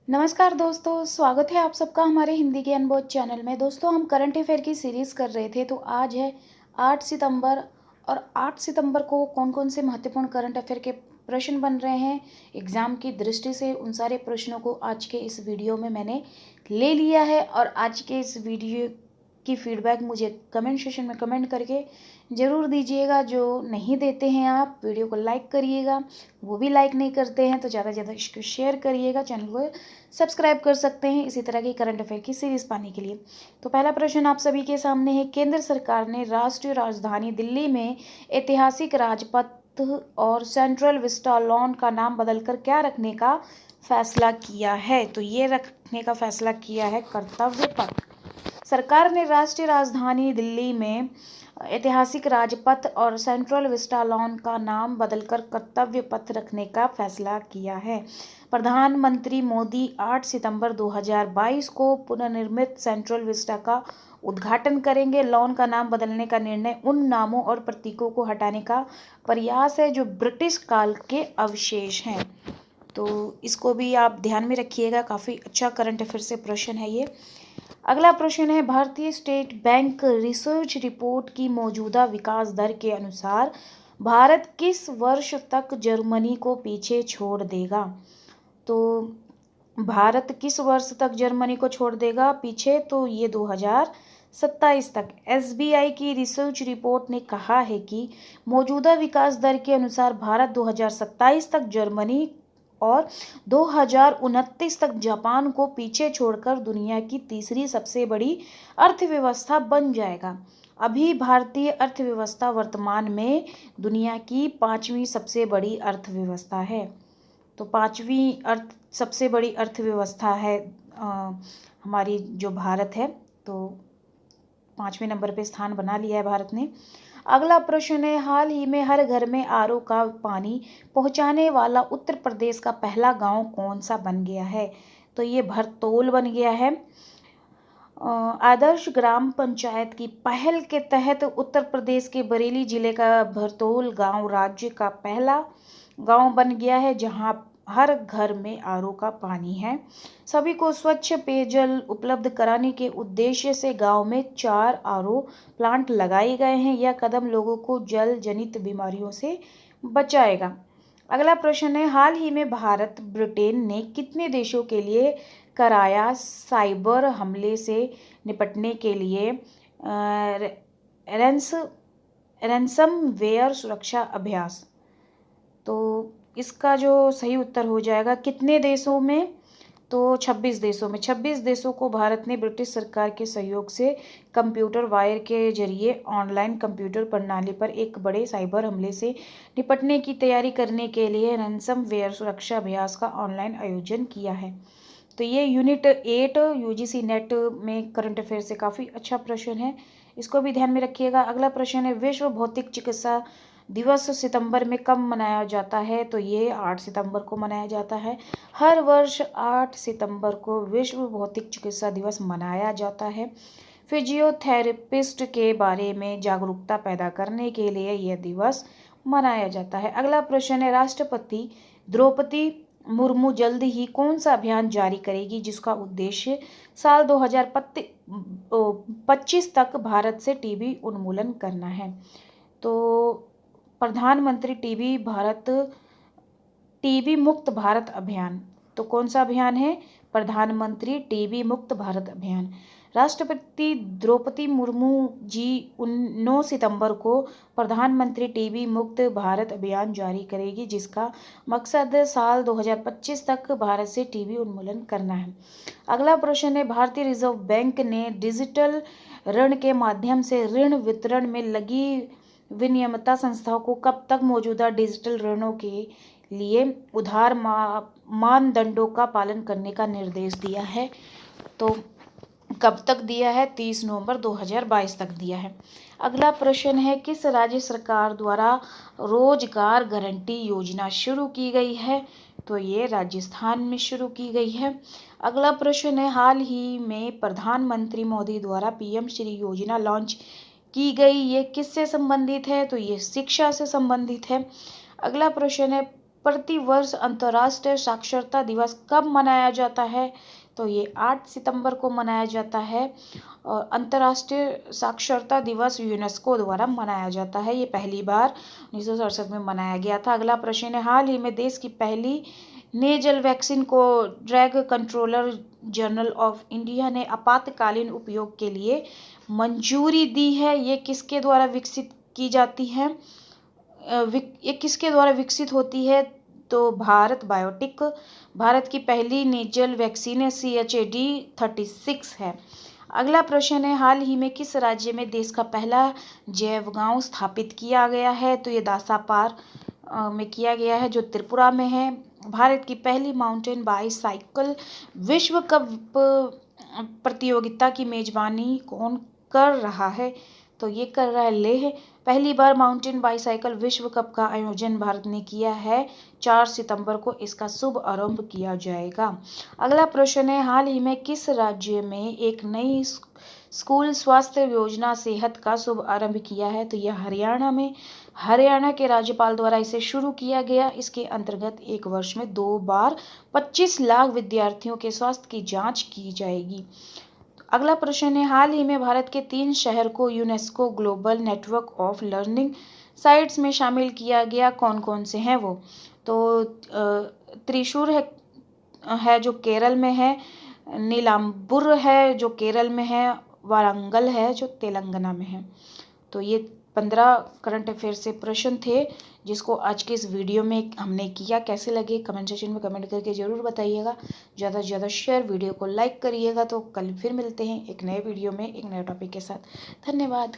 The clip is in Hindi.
नमस्कार दोस्तों, स्वागत है आप सबका हमारे हिंदी ज्ञान बोध चैनल में। दोस्तों, हम करंट अफेयर की सीरीज़ कर रहे थे, तो आज है 8 सितंबर और 8 सितंबर को कौन-कौन से महत्वपूर्ण करंट अफेयर के प्रश्न बन रहे हैं एग्ज़ाम की दृष्टि से, उन सारे प्रश्नों को आज के इस वीडियो में मैंने ले लिया है। और आज के इस वीडियो की फीडबैक मुझे कमेंट सेक्शन में कमेंट करके ज़रूर दीजिएगा। जो नहीं देते हैं आप वीडियो को लाइक करिएगा, वो भी लाइक नहीं करते हैं तो ज़्यादा से ज़्यादा इसको शेयर करिएगा, चैनल को सब्सक्राइब कर सकते हैं इसी तरह की करंट अफेयर की सीरीज़ पाने के लिए। तो पहला प्रश्न आप सभी के सामने है, केंद्र सरकार ने राष्ट्रीय राजधानी दिल्ली में ऐतिहासिक राजपथ और सेंट्रल विस्टा लॉन का नाम बदलकर क्या रखने का फैसला किया है? तो ये रखने का फैसला किया है कर्तव्य पथ। सरकार ने राष्ट्रीय राजधानी दिल्ली में ऐतिहासिक राजपथ और सेंट्रल विस्टा लॉन का नाम बदलकर कर्तव्य पथ रखने का फैसला किया है। प्रधानमंत्री मोदी 8 सितंबर 2022 को पुनर्निर्मित सेंट्रल विस्टा का उद्घाटन करेंगे। लॉन का नाम बदलने का निर्णय उन नामों और प्रतीकों को हटाने का प्रयास है जो ब्रिटिश काल के अवशेष हैं। तो इसको भी आप ध्यान में रखिएगा, काफ़ी अच्छा करंट अफेयर से प्रश्न है ये। अगला प्रश्न है, भारतीय स्टेट बैंक रिसर्च रिपोर्ट की मौजूदा विकास दर के अनुसार भारत किस वर्ष तक जर्मनी को पीछे छोड़ देगा? तो भारत किस वर्ष तक जर्मनी को छोड़ देगा पीछे? तो ये 2027 तक। एसबीआई की रिसर्च रिपोर्ट ने कहा है कि मौजूदा विकास दर के अनुसार भारत 2027 तक जर्मनी और 2029 तक जापान को पीछे छोड़कर दुनिया की तीसरी सबसे बड़ी अर्थव्यवस्था बन जाएगा। अभी भारतीय अर्थव्यवस्था वर्तमान में दुनिया की 5वीं सबसे बड़ी अर्थव्यवस्था है। तो 5वीं सबसे बड़ी अर्थव्यवस्था है हमारी जो भारत है, तो 5वें नंबर पे स्थान बना लिया है भारत ने। अगला प्रश्न है, हाल ही में हर घर में आरओ का पानी पहुंचाने वाला उत्तर प्रदेश का पहला गांव कौन सा बन गया है? तो ये भरतौल बन गया है। आदर्श ग्राम पंचायत की पहल के तहत उत्तर प्रदेश के बरेली जिले का भरतौल गांव राज्य का पहला गांव बन गया है जहां हर घर में आरओ का पानी है। सभी को स्वच्छ पेयजल उपलब्ध कराने के उद्देश्य से गांव में 4 आरओ प्लांट लगाए गए हैं। यह कदम लोगों को जल जनित बीमारियों से बचाएगा। अगला प्रश्न है, हाल ही में भारत ब्रिटेन ने कितने देशों के लिए कराया साइबर हमले से निपटने के लिए रैंसमवेयर सुरक्षा अभ्यास? तो इसका जो सही उत्तर हो जाएगा कितने देशों में? तो 26 देशों में। 26 देशों को भारत ने ब्रिटिश सरकार के सहयोग से कंप्यूटर वायर के जरिए ऑनलाइन कंप्यूटर प्रणाली पर एक बड़े साइबर हमले से निपटने की तैयारी करने के लिए रैंसमवेयर सुरक्षा अभ्यास का ऑनलाइन आयोजन किया है। तो ये यूनिट 8 यूजीसी नेट में करंट अफेयर से काफ़ी अच्छा प्रश्न है, इसको भी ध्यान में रखिएगा। अगला प्रश्न है, विश्व भौतिक चिकित्सा दिवस सितंबर में कब मनाया जाता है? तो ये 8 सितंबर को मनाया जाता है। हर वर्ष 8 सितंबर को विश्व भौतिक चिकित्सा दिवस मनाया जाता है। फिजियोथेरेपिस्ट के बारे में जागरूकता पैदा करने के लिए यह दिवस मनाया जाता है। अगला प्रश्न है, राष्ट्रपति द्रौपदी मुर्मू जल्द ही कौन सा अभियान जारी करेगी जिसका उद्देश्य साल 2025 तक भारत से टीबी उन्मूलन करना है? तो प्रधानमंत्री टीबी मुक्त भारत अभियान। तो कौन सा अभियान है? प्रधानमंत्री टीबी मुक्त भारत अभियान। राष्ट्रपति द्रौपदी मुर्मू जी 9 सितंबर को प्रधानमंत्री टीबी मुक्त भारत अभियान जारी करेगी जिसका मकसद साल 2025 तक भारत से टीबी उन्मूलन करना है। अगला प्रश्न है, भारतीय रिजर्व बैंक ने डिजिटल ऋण के माध्यम से ऋण वितरण में लगी विनियमित संस्थाओं को कब तक मौजूदा डिजिटल ऋणों के लिए उधार मानदंडों का पालन करने का निर्देश दिया है? तो कब तक दिया है? 30 नवंबर 2022 तक दिया है। अगला प्रश्न है, किस राज्य सरकार द्वारा रोजगार गारंटी योजना शुरू की गई है? तो ये राजस्थान में शुरू की गई है। अगला प्रश्न है, हाल ही में प्रधानमंत्री मोदी द्वारा पीएम श्री योजना लॉन्च की गई, ये किससे संबंधित है? तो ये शिक्षा से संबंधित है। अगला प्रश्न है, प्रतिवर्ष अंतर्राष्ट्रीय साक्षरता दिवस कब मनाया जाता है? तो ये 8 सितंबर को मनाया जाता है। और अंतर्राष्ट्रीय साक्षरता दिवस यूनेस्को द्वारा मनाया जाता है। ये पहली बार 1967 में मनाया गया था। अगला प्रश्न है, हाल ही में देश की पहली नेजल वैक्सीन को drug controller general of India ने आपातकालीन उपयोग के लिए मंजूरी दी है। ये किसके द्वारा विकसित की जाती है? ये किसके द्वारा विकसित होती है? तो भारत बायोटेक भारत की पहली नेजल वैक्सीन है। CHAD-36 है। अगला प्रश्न है, हाल ही में किस राज्य में देश का पहला जैव गांव स्थापित किया गया है? तो ये दासापार में किया गया है, जो त्रिपुरा में है। भारत की पहली माउंटेन बाईसाइकिल विश्व कप प्रतियोगिता की मेजबानी कौन कर रहा है? तो ये कर रहा है लेह। पहली बार माउंटेन बाईसाइकिल विश्व कप का आयोजन भारत ने किया है। 4 सितंबर को इसका शुभ आरंभ किया जाएगा। अगला प्रश्न है, हाल ही में किस राज्य में एक नई स्कूल स्वास्थ्य योजना सेहत का शुभ आरंभ किया है? तो यह हरियाणा में हरियाणा के राज्यपाल द्वारा इसे शुरू किया गया। इसके अंतर्गत एक वर्ष में 2 बार 25 लाख विद्यार्थियों के स्वास्थ्य की जांच की जाएगी। अगला प्रश्न है, हाल ही में भारत के 3 शहर को UNESCO global network of learning sites में शामिल किया गया। कौन कौन से हैं वो? तो त्रिशूर है जो केरल में है, नीलांबुर है जो केरल में है, वारंगल है जो तेलंगाना में है। तो ये 15 करंट अफेयर से प्रश्न थे जिसको आज के इस वीडियो में हमने किया। कैसे लगे कमेंट सेक्शन में कमेंट करके ज़रूर बताइएगा। ज़्यादा से ज़्यादा शेयर, वीडियो को लाइक करिएगा। तो कल फिर मिलते हैं एक नए वीडियो में एक नए टॉपिक के साथ। धन्यवाद।